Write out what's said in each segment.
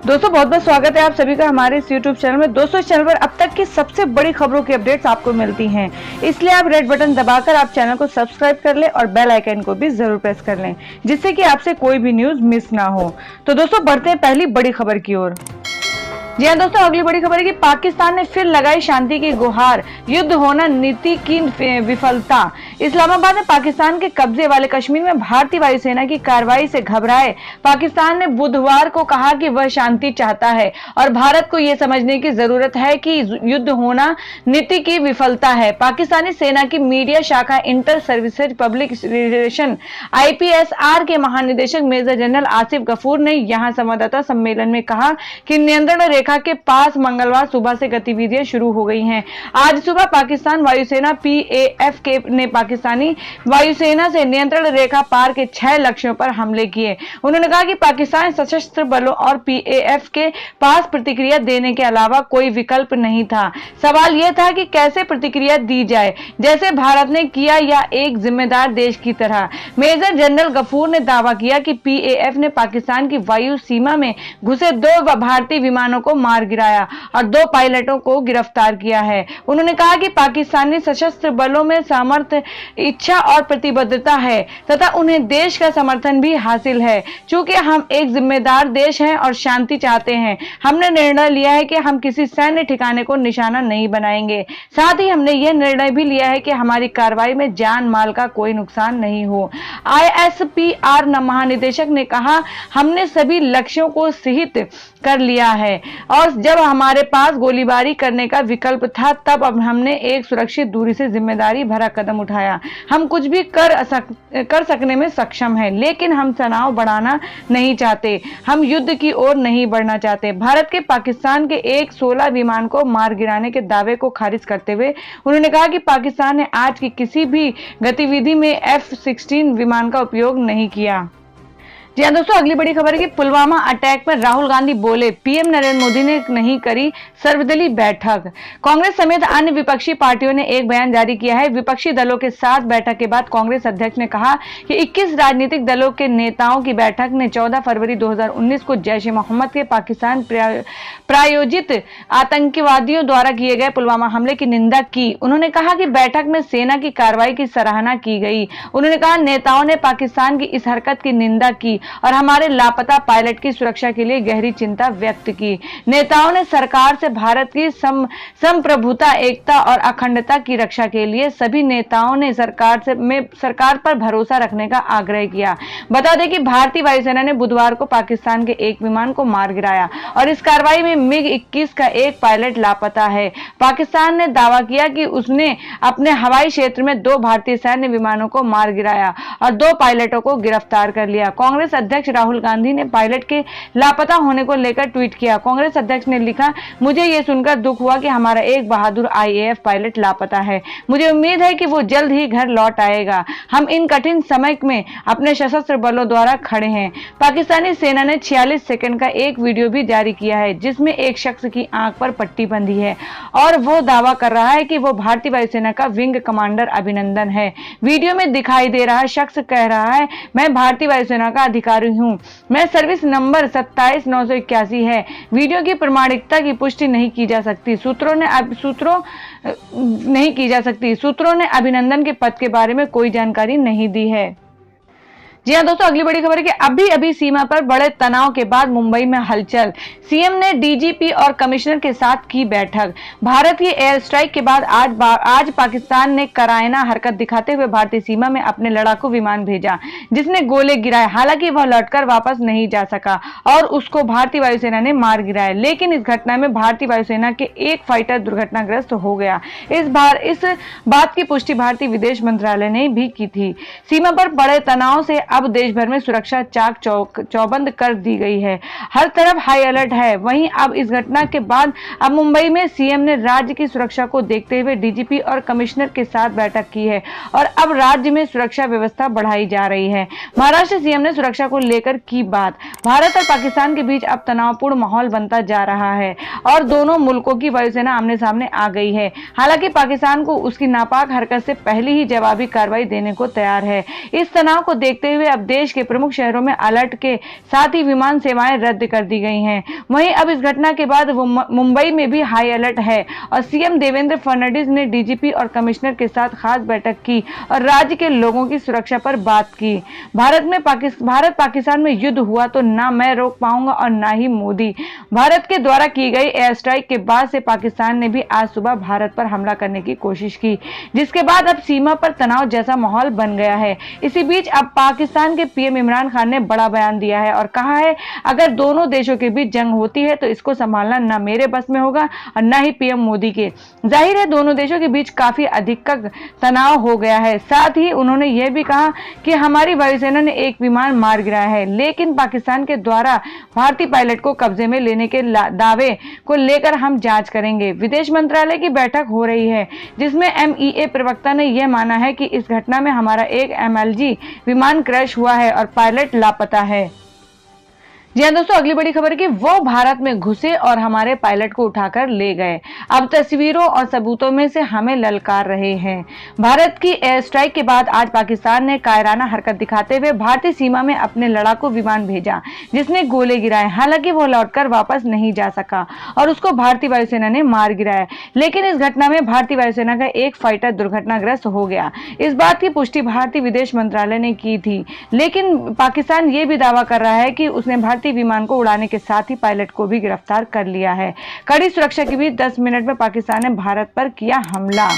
दोस्तों बहुत बहुत स्वागत है आप सभी का हमारे इस YouTube चैनल में। दोस्तों इस चैनल पर अब तक की सबसे बड़ी खबरों की अपडेट्स आपको मिलती हैं, इसलिए आप रेड बटन दबाकर आप चैनल को सब्सक्राइब कर लें और बेल आइकन को भी जरूर प्रेस कर लें, जिससे कि आपसे कोई भी न्यूज मिस ना हो। तो दोस्तों बढ़ते हैं पहली बड़ी खबर की ओर। जी हाँ दोस्तों, अगली बड़ी खबर है कि पाकिस्तान ने फिर लगाई शांति की गुहार, युद्ध होना नीति की विफलता। इस्लामाबाद में पाकिस्तान के कब्जे वाले कश्मीर में भारतीय वायुसेना की कार्रवाई से घबराए पाकिस्तान ने बुधवार को कहा कि वह शांति चाहता है और भारत को यह समझने की जरूरत है कि युद्ध होना नीति की विफलता है। पाकिस्तानी सेना की मीडिया शाखा inter services public relation IPSR के महानिदेशक मेजर जनरल आसिफ गफूर ने यहां संवाददाता सम्मेलन में कहा कि नियंत्रण रेखा के पास मंगलवार सुबह से गतिविधियां शुरू हो गई हैं। आज सुबह पाकिस्तान वायुसेना PAF ने पाकिस्तानी वायुसेना से नियंत्रण रेखा पार के 6 लक्ष्यों पर हमले किए। उन्होंने कहा कि पाकिस्तान सशस्त्र बलों और PAF के पास प्रतिक्रिया देने के अलावा कोई विकल्प नहीं था। सवाल यह था कि कैसे प्रतिक्रिया दी जाए, जैसे भारत ने किया या एक जिम्मेदार देश की तरह। मेजर जनरल गफूर ने दावा किया कि PAF ने पाकिस्तान की वायु सीमा में घुसे 2 भारतीय विमानों को मार गिराया और 2 पायलटों को गिरफ्तार किया है। उन्होंने कहा कि पाकिस्तानी सशस्त्र बलों में सामर्थ्य, इच्छा और प्रतिबद्धता है तथा उन्हें देश का समर्थन भी हासिल है। चूंकि हम एक जिम्मेदार देश हैं और शांति चाहते हैं, हमने निर्णय लिया है कि हम किसी सैन्य ठिकाने को निशाना नहीं बनाएंगे। साथ ही हमने यह निर्णय भी लिया है कि हमारी कार्रवाई में जान माल का कोई नुकसान नहीं हो। ISPR महानिदेशक ने कहा, हमने सभी लक्ष्यों को सीहित कर लिया है और जब हमारे पास गोलीबारी करने का विकल्प था तब अब हमने एक सुरक्षित दूरी से जिम्मेदारी भरा कदम उठाया। हम कुछ भी कर सकने में सक्षम हैं, लेकिन हम तनाव बढ़ाना नहीं चाहते, हम युद्ध की ओर नहीं बढ़ना चाहते। भारत के पाकिस्तान के एक 16 विमान को मार गिराने के दावे को खारिज करते हुए उन्होंने कहा कि पाकिस्तान ने आज की किसी भी गतिविधि में F-16 विमान का उपयोग नहीं किया। जी हाँ दोस्तों, अगली बड़ी खबर है कि पुलवामा अटैक पर राहुल गांधी बोले, PM नरेंद्र मोदी ने नहीं करी सर्वदलीय बैठक। कांग्रेस समेत अन्य विपक्षी पार्टियों ने एक बयान जारी किया है। विपक्षी दलों के साथ बैठक के बाद कांग्रेस अध्यक्ष ने कहा कि 21 राजनीतिक दलों के नेताओं की बैठक ने 14 फरवरी 2019 को जैश-ए-मोहम्मद के पाकिस्तान प्रायोजित आतंकवादियों द्वारा किए गए पुलवामा हमले की निंदा की। उन्होंने कहा कि बैठक में सेना की कार्रवाई की सराहना की गई। उन्होंने कहा, नेताओं ने पाकिस्तान की इस हरकत की निंदा की और हमारे लापता पायलट की सुरक्षा के लिए गहरी चिंता व्यक्त की। नेताओं ने सरकार से भारत की संप्रभुता, एकता और अखंडता की रक्षा के लिए सभी नेताओं ने सरकार पर भरोसा रखने का आग्रह किया। बता दें कि भारतीय वायुसेना ने बुधवार को पाकिस्तान के एक विमान को मार गिराया और इस कार्रवाई में MiG-21 का एक पायलट लापता है। पाकिस्तान ने दावा किया कि उसने अपने हवाई क्षेत्र में 2 भारतीय सैन्य विमानों को मार गिराया और 2 पायलटों को गिरफ्तार कर लिया। कांग्रेस अध्यक्ष राहुल गांधी ने पायलट के लापता होने को लेकर ट्वीट किया। कांग्रेस अध्यक्ष ने लिखा, मुझे यह सुनकर दुख हुआ कि हमारा एक बहादुर IAF पायलट लापता है। मुझे उम्मीद है कि वो जल्द ही घर लौट आएगा। हम इन कठिन समय में अपने सशस्त्र बलों द्वारा खड़े हैं। पाकिस्तानी सेना ने 46 सेकंड का एक वीडियो भी जारी किया है, जिसमें एक शख्स की आंख पर पट्टी बंधी है और वो दावा कर रहा है कि वो भारतीय वायुसेना का विंग कमांडर अभिनंदन है। वीडियो में दिखाई दे रहा शख्स कह रहा है, मैं भारतीय वायुसेना का अधिकारी हूं, मैं सर्विस नंबर 27981 है। वीडियो की प्रामाणिकता की पुष्टि नहीं की जा सकती। सूत्रों ने अभिनंदन के पद के बारे में कोई जानकारी नहीं दी है। जी हाँ दोस्तों, अगली बड़ी खबर है कि अभी सीमा पर बड़े तनाव के बाद मुंबई में हलचल। CM ने DGP और कमिश्नर के साथ की बैठक। भारत की एयर स्ट्राइक के बाद आज पाकिस्तान ने करायना हरकत दिखाते हुए भारतीय सीमा में अपने लड़ाकू विमान भेजा, जिसने गोले गिराए। हालांकि वह लौटकर वापस नहीं जा सका और उसको भारतीय वायुसेना ने मार गिराया, लेकिन इस घटना में भारतीय वायुसेना के एक फाइटर दुर्घटनाग्रस्त हो गया। इस बात की पुष्टि भारतीय विदेश मंत्रालय ने भी की थी। सीमा पर बड़े तनाव से अब देश भर में सुरक्षा चाक चौबंद कर दी गई है। हर तरफ हाई अलर्ट है। वहीं अब इस घटना के बाद अब मुंबई में CM ने राज्य की सुरक्षा को देखते हुए DGP और कमिश्नर के साथ बैठक की है और अब राज्य में सुरक्षा व्यवस्था बढ़ाई जा रही है। महाराष्ट्र CM ने सुरक्षा को लेकर की बात। भारत और पाकिस्तान के बीच अब तनावपूर्ण माहौल बनता जा रहा है और दोनों मुल्कों की वायुसेना आमने सामने आ गई है। हालांकि पाकिस्तान को उसकी नापाक हरकत से पहले ही जवाबी कार्रवाई देने को तैयार है। इस तनाव को देखते हुए हुए अब देश के प्रमुख शहरों में अलर्ट के साथ ही विमान सेवाएं रद्द कर दी गई हैं। वहीं अब इस घटना के बाद मुंबई में भी हाई अलर्ट है और सीएम देवेंद्र फडणवीस ने डीजीपी और कमिश्नर के साथ खास बैठक की और राज्य के लोगों की सुरक्षा पर बात की। भारत पाकिस्तान में युद्ध हुआ तो ना मैं रोक पाऊंगा और ना ही मोदी। भारत के द्वारा की गई एयर स्ट्राइक के बाद से पाकिस्तान ने भी आज सुबह भारत पर हमला करने की कोशिश की, जिसके बाद अब सीमा पर तनाव जैसा माहौल बन गया है। इसी बीच अब पाकिस्तान के पीएम इमरान खान ने बड़ा बयान दिया है और कहा है अगर दोनों देशों के बीच जंग होती है तो इसको संभालना ना मेरे बस में होगा और ना ही पीएम मोदी के। जाहिर है दोनों देशों के बीच काफी अधिक तनाव हो गया है। साथ ही उन्होंने यह भी कहा कि हमारी वायुसेना ने एक विमान मार गिराया है, लेकिन पाकिस्तान के द्वारा भारतीय पायलट को कब्जे में लेने के दावे को लेकर हम जांच करेंगे। विदेश मंत्रालय की बैठक हो रही है जिसमें एमईए प्रवक्ता ने यह माना है कि इस घटना में हमारा एक MLG विमान क्रैश हुआ है और पायलट लापता है। जी हाँ दोस्तों, अगली बड़ी खबर है कि वो भारत में घुसे और हमारे पायलट को उठाकर ले गए। अब तस्वीरों और सबूतों में से हमें ललकार रहे हैं। भारत की एयर स्ट्राइक के बाद आज पाकिस्तान ने कायराना हरकत दिखाते हुए भारतीय सीमा में अपने लड़ाकू विमान भेजा जिसने गोले गिराए। हालांकि वो लौटकर वापस नहीं जा सका और उसको भारतीय वायुसेना ने मार गिराया, लेकिन इस घटना में भारतीय वायुसेना का एक फाइटर दुर्घटनाग्रस्त हो गया। इस बात की पुष्टि भारतीय विदेश मंत्रालय ने की थी, लेकिन पाकिस्तान ये भी दावा कर रहा है कि उसने भारतीय विमान को उड़ाने के साथ ही पायलट को भी गिरफ्तार कर लिया है। कड़ी सुरक्षा के बीच 10 मिनट में पाकिस्तान ने भारत पर किया हमला।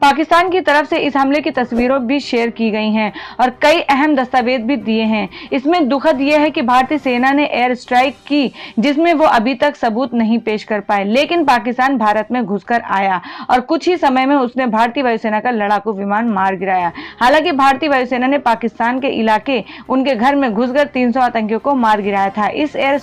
पाकिस्तान की तरफ से इस हमले की तस्वीरों भी शेयर की गई हैं और कई अहम दस्तावेज भी दिए हैं। इसमें दुखद यह है कि भारतीय सेना ने एयर स्ट्राइक की जिसमें वो अभी तक सबूत नहीं पेश कर पाए, लेकिन पाकिस्तान भारत में घुसकर आया और कुछ ही समय में उसने भारतीय वायुसेना का लड़ाकू विमान मार गिराया। हालांकि भारतीय वायुसेना ने पाकिस्तान के इलाके उनके घर में घुसकर 300 आतंकियों को मार गिराया था। इस एयर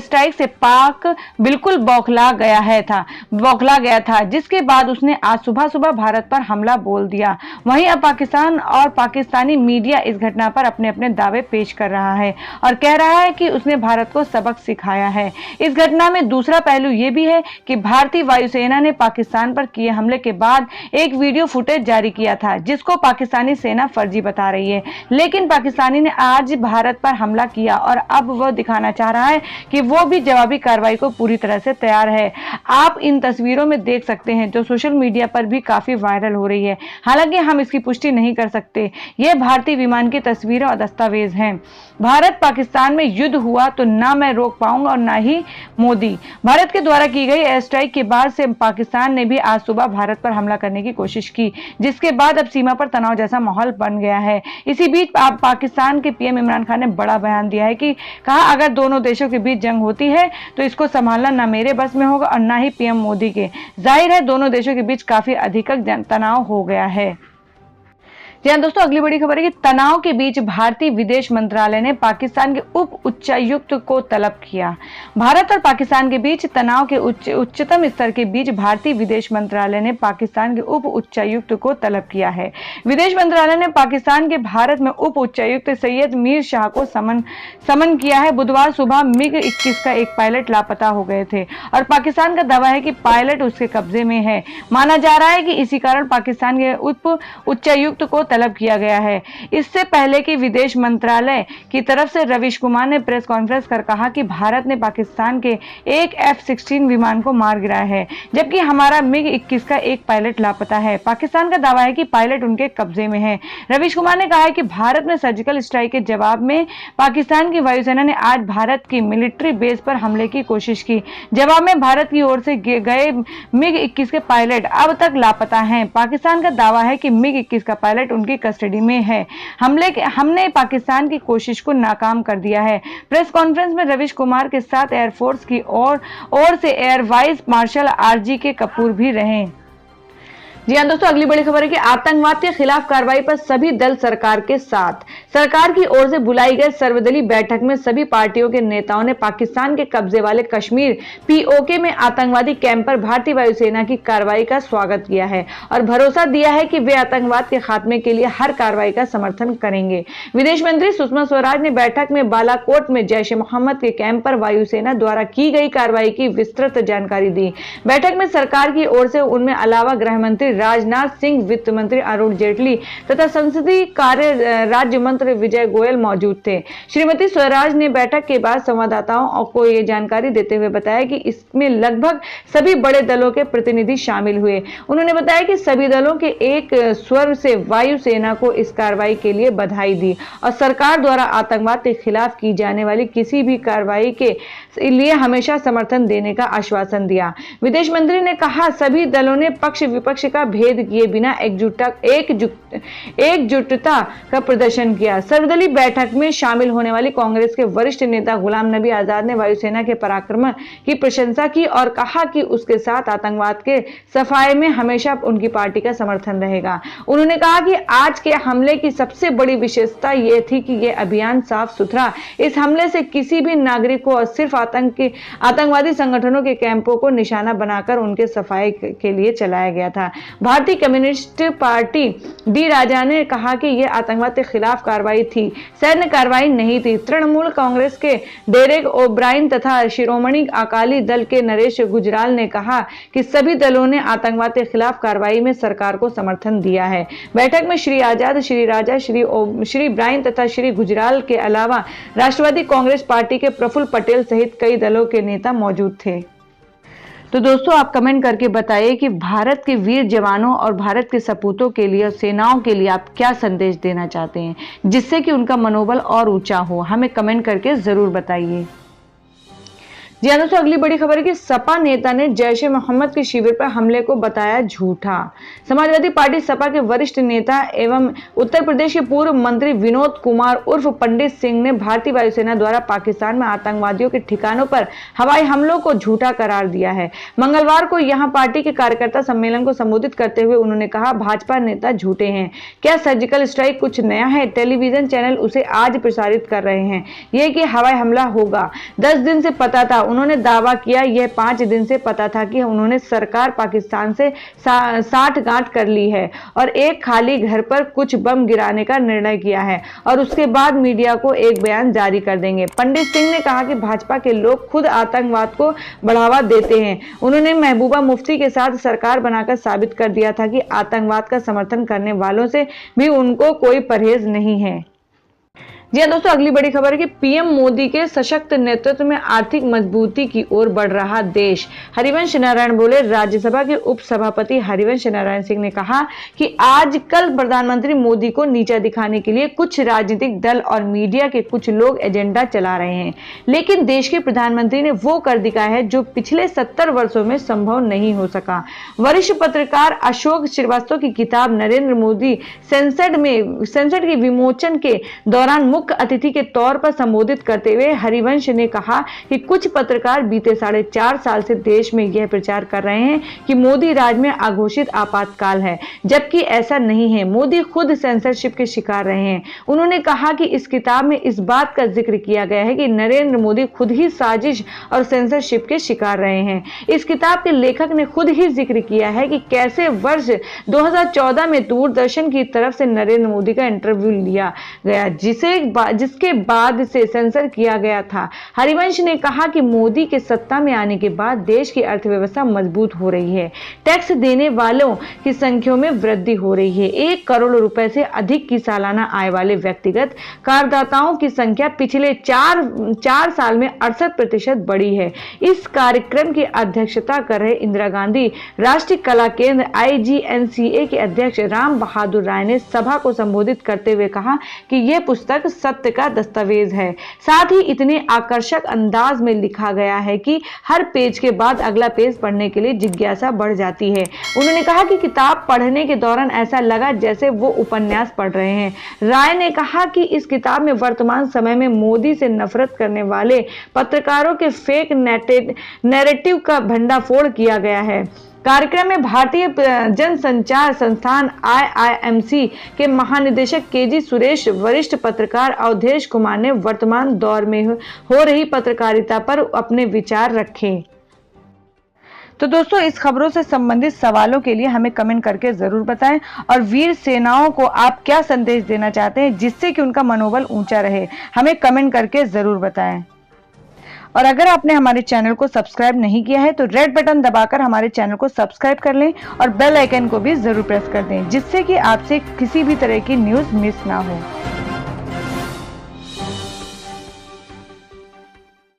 स्ट्राइक से पाक बिल्कुल बौखला गया था, जिसके बाद उसने आज सुबह भारत पर हमला बोल दिया। वहीं अब पाकिस्तान और पाकिस्तानी मीडिया इस घटना पर अपने अपने दावे पेश कर रहा है और कह रहा है कि उसने भारत को सबक सिखाया है। इस घटना में दूसरा पहलू यह भी है कि भारतीय वायुसेना ने पाकिस्तान पर किए हमले के बाद एक वीडियो फुटेज जारी किया था जिसको पाकिस्तानी सेना फर्जी बता रही है, लेकिन पाकिस्तानी ने आज भारत पर हमला किया और अब वह दिखाना चाह रहा है कि वो भी जवाबी कार्रवाई को पूरी तरह से तैयार है। आप इन तस्वीरों में देख सकते हैं जो सोशल मीडिया पर भी काफी वायरल हो रही है। हालांकि हम इसकी पुष्टि नहीं कर सकते। यह भारतीय विमान की तस्वीरें और दस्तावेज हैं। भारत पाकिस्तान में युद्ध हुआ तो ना मैं रोक पाऊंगा और ना ही मोदी। भारत के द्वारा की गई एयर स्ट्राइक के बाद से पाकिस्तान ने भी आज सुबह भारत पर हमला करने की कोशिश की, जिसके बाद अब सीमा पर तनाव जैसा माहौल बन गया है। इसी बीच पाकिस्तान के पीएम इमरान खान ने बड़ा बयान दिया है कि कहा अगर दोनों देशों के बीच जंग होती है तो इसको संभालना ना मेरे बस में होगा और ना ही पीएम मोदी के। जाहिर है दोनों देशों के बीच काफी अधिक तनाव हो गया है। जी हाँ दोस्तों, अगली बड़ी खबर है कि तनाव के बीच भारतीय विदेश मंत्रालय ने पाकिस्तान के उप उच्चायुक्त को तलब किया। भारत और पाकिस्तान के बीच तनाव के उच्चतम स्तर के बीच भारतीय विदेश मंत्रालय ने पाकिस्तान के उप उच्चायुक्त को तलब किया है। विदेश मंत्रालय ने पाकिस्तान के भारत में उप उच्चायुक्त सैयद मीर शाह को समन किया है। बुधवार सुबह MiG-21 का एक पायलट लापता हो गए थे और पाकिस्तान का दावा है कि पायलट उसके कब्जे में है। माना जा रहा है कि इसी कारण पाकिस्तान के उप उच्चायुक्त को तलब किया गया है। इससे पहले कि विदेश मंत्रालय की तरफ से रवीश कुमार ने प्रेस कॉन्फ्रेंस कर कहा कि भारत ने पाकिस्तान के एक F-16 विमान को मार गिराया है, जबकि हमारा MiG-21 का एक पायलट लापता है। पाकिस्तान का दावा है कि पायलट उनके कब्जे में है। रवीश कुमार ने कहा है कि भारत में सर्जिकल स्ट्राइक के जवाब में पाकिस्तान की वायुसेना ने आज भारत की मिलिट्री बेस पर हमले की कोशिश की। जवाब में भारत की ओर से गए MiG-21 के पायलट अब तक लापता हैं। पाकिस्तान का दावा है कि MiG-21 का पायलट उनकी कस्टडी में है। हमने पाकिस्तान की कोशिश को नाकाम कर दिया है। प्रेस कॉन्फ्रेंस में रवीश कुमार के साथ एयरफोर्स की ओर से air vice marshal RGK Kapoor भी रहे। जी हाँ दोस्तों, अगली बड़ी खबर है कि आतंकवाद के खिलाफ कार्रवाई पर सभी दल सरकार के साथ। सरकार की ओर से बुलाई गई सर्वदलीय बैठक में सभी पार्टियों के नेताओं ने पाकिस्तान के कब्जे वाले कश्मीर POK में आतंकवादी कैंप पर भारतीय वायुसेना की कार्रवाई का स्वागत किया है और भरोसा दिया है कि वे आतंकवाद के खात्मे के लिए हर कार्रवाई का समर्थन करेंगे। विदेश मंत्री सुषमा स्वराज ने बैठक में बालाकोट में जैश ए मोहम्मद के कैंप पर वायुसेना द्वारा की गई कार्रवाई की विस्तृत जानकारी दी। बैठक में सरकार की ओर से उनमें अलावा गृह मंत्री राजनाथ सिंह, वित्त मंत्री अरुण जेटली तथा संसदीय कार्य राज्य मंत्री विजय गोयल मौजूद थे। श्रीमती स्वराज ने बैठक के बाद संवाददाताओं को ये जानकारी देते हुए बताया कि इसमें लगभग सभी बड़े दलों के प्रतिनिधि शामिल हुए। उन्होंने बताया कि सभी दलों के एक स्वर से वायुसेना को इस कार्रवाई के लिए बधाई दी और सरकार द्वारा आतंकवाद के खिलाफ की जाने वाली किसी भी कार्रवाई के लिए हमेशा समर्थन देने का आश्वासन दिया। विदेश मंत्री ने कहा, सभी दलों ने पक्ष विपक्ष का भेद किए बिना एकजुटता का प्रदर्शन किया। सर्वदलीय बैठक में शामिल होने वाली कांग्रेस के वरिष्ठ नेता गुलाम नबी आजाद ने वायुसेना के पराक्रम की प्रशंसा की और कहा कि उसके साथ आतंकवाद के सफाये में हमेशा उनकी पार्टी का समर्थन रहेगा। उन्होंने कहा कि आज के हमले की सबसे बड़ी विशेषता यह थी कि यह अभियान साफ सुथरा, इस हमले से किसी भी नागरिक को और सिर्फ आतंकवादी संगठनों के कैंपों को निशाना बनाकर उनके सफाई के लिए चलाया गया था। भारतीय कम्युनिस्ट पार्टी डी राजा ने कहा कि यह आतंकवाद के खिलाफ कार्रवाई थी, सैन्य कार्रवाई नहीं थी। तृणमूल कांग्रेस के डेरेक ओब्रायन तथा शिरोमणि अकाली दल के नरेश गुजराल ने कहा कि सभी दलों ने आतंकवाद के खिलाफ कार्रवाई में सरकार को समर्थन दिया है। बैठक में श्री आजाद, श्री राजा, श्री ब्रायन तथा श्री गुजराल के अलावा राष्ट्रवादी कांग्रेस पार्टी के प्रफुल्ल पटेल सहित कई दलों के नेता मौजूद थे। तो दोस्तों, आप कमेंट करके बताइए कि भारत के वीर जवानों और भारत के सपूतों के लिए और सेनाओं के लिए आप क्या संदेश देना चाहते हैं, जिससे कि उनका मनोबल और ऊंचा हो। हमें कमेंट करके जरूर बताइए। जी हाँ दोस्तों, अगली बड़ी खबर है कि सपा नेता ने जैश ए मोहम्मद के शिविर पर हमले को बताया झूठा। समाजवादी पार्टी सपा के वरिष्ठ नेता एवं उत्तर प्रदेश के पूर्व मंत्री विनोद कुमार उर्फ पंडित सिंह ने भारतीय वायुसेना द्वारा पाकिस्तान में आतंकवादियों के ठिकानों पर हवाई हमलों को झूठा करार दिया है। मंगलवार को यहां पार्टी के कार्यकर्ता सम्मेलन को संबोधित करते हुए उन्होंने कहा, भाजपा नेता झूठे हैं। क्या सर्जिकल स्ट्राइक कुछ नया है? टेलीविजन चैनल उसे आज प्रसारित कर रहे हैं। यह कि हवाई हमला होगा 10 दिन से पता था। उन्होंने दावा किया यह 5 दिन से पता था कि उन्होंने सरकार पाकिस्तान से 60 गांठ कर ली है और एक खाली घर पर कुछ बम गिराने का निर्णय किया है और उसके बाद मीडिया को एक बयान जारी कर देंगे। पंडित सिंह ने कहा कि भाजपा के लोग खुद आतंकवाद को बढ़ावा देते हैं। उन्होंने महबूबा मुफ्ती के साथ सरकार बनाकर साबित कर दिया था कि आतंकवाद का समर्थन करने वालों से भी उनको कोई परहेज नहीं है। जी हाँ दोस्तों, अगली बड़ी खबर है कि पीएम मोदी के सशक्त नेतृत्व में आर्थिक मजबूती की ओर बढ़ रहा देश। हरिवंश नारायण बोले। राज्यसभा के उपसभापति हरिवंश नारायण सिंह ने कहा कि आजकल प्रधानमंत्री मोदी को नीचा दिखाने के लिए कुछ राजनीतिक दल और मीडिया के कुछ लोग एजेंडा चला रहे हैं, लेकिन देश के प्रधानमंत्री ने वो कर दिखाया है जो पिछले 70 वर्षों में संभव नहीं हो सका। वरिष्ठ पत्रकार अशोक श्रीवास्तव की किताब नरेंद्र मोदी संसद के विमोचन के दौरान मुख्य अतिथि के तौर पर संबोधित करते हुए हरिवंश ने कहा कि कुछ पत्रकार बीते 4.5 साल से देश में यह प्रचार कर रहे हैं कि मोदी राज में अघोषित आपातकाल है, जबकि ऐसा नहीं है। मोदी खुद सेंसरशिप के शिकार रहे हैं। उन्होंने कहा कि इस किताब में इस बात का जिक्र किया गया है कि नरेंद्र मोदी खुद ही साजिश और सेंसरशिप के शिकार रहे हैं। इस किताब के लेखक ने खुद ही जिक्र किया है कि कैसे वर्ष 2014 में दूरदर्शन की तरफ से नरेंद्र मोदी का इंटरव्यू लिया गया, जिसके बाद से सेंसर किया गया था। हरिवंश ने कहा कि मोदी के सत्ता में आने के बाद देश की अर्थव्यवस्था मजबूत हो रही है, टैक्स देने वालों की संख्या में वृद्धि हो रही है। 1 करोड़ रुपए से अधिक की सालाना आय वाले व्यक्तिगत करदाताओं की संख्या पिछले 4 साल में 68% बढ़ी है। इस कार्यक्रम की अध्यक्षता कर रहे इंदिरा गांधी राष्ट्रीय कला केंद्र IGNCA के अध्यक्ष राम बहादुर राय ने सभा को संबोधित करते हुए कहा कि यह पुस्तक सत्य का दस्तावेज है। साथ ही इतने आकर्षक अंदाज में लिखा गया है कि हर पेज के बाद अगला पेज पढ़ने के लिए जिज्ञासा बढ़ जाती है। उन्होंने कहा कि किताब पढ़ने के दौरान ऐसा लगा जैसे वो उपन्यास पढ़ रहे हैं। राय ने कहा कि इस किताब में वर्तमान समय में मोदी से नफरत करने वाले पत्रकारों के फेक नैरेटिव का भंडाफोड़ किया गया है। कार्यक्रम में भारतीय जनसंचार संस्थान IIMC के महानिदेशक KG सुरेश, वरिष्ठ पत्रकार अवधेश कुमार ने वर्तमान दौर में हो रही पत्रकारिता पर अपने विचार रखे। तो दोस्तों, इस खबरों से संबंधित सवालों के लिए हमें कमेंट करके जरूर बताएं और वीर सेनाओं को आप क्या संदेश देना चाहते हैं जिससे कि उनका मनोबल ऊंचा रहे, हमें कमेंट करके जरूर बताएं। और अगर आपने हमारे चैनल को सब्सक्राइब नहीं किया है तो रेड बटन दबाकर हमारे चैनल को सब्सक्राइब कर लें और बेल आइकन को भी जरूर प्रेस कर दें, जिससे कि आपसे किसी भी तरह की न्यूज़ मिस ना हो।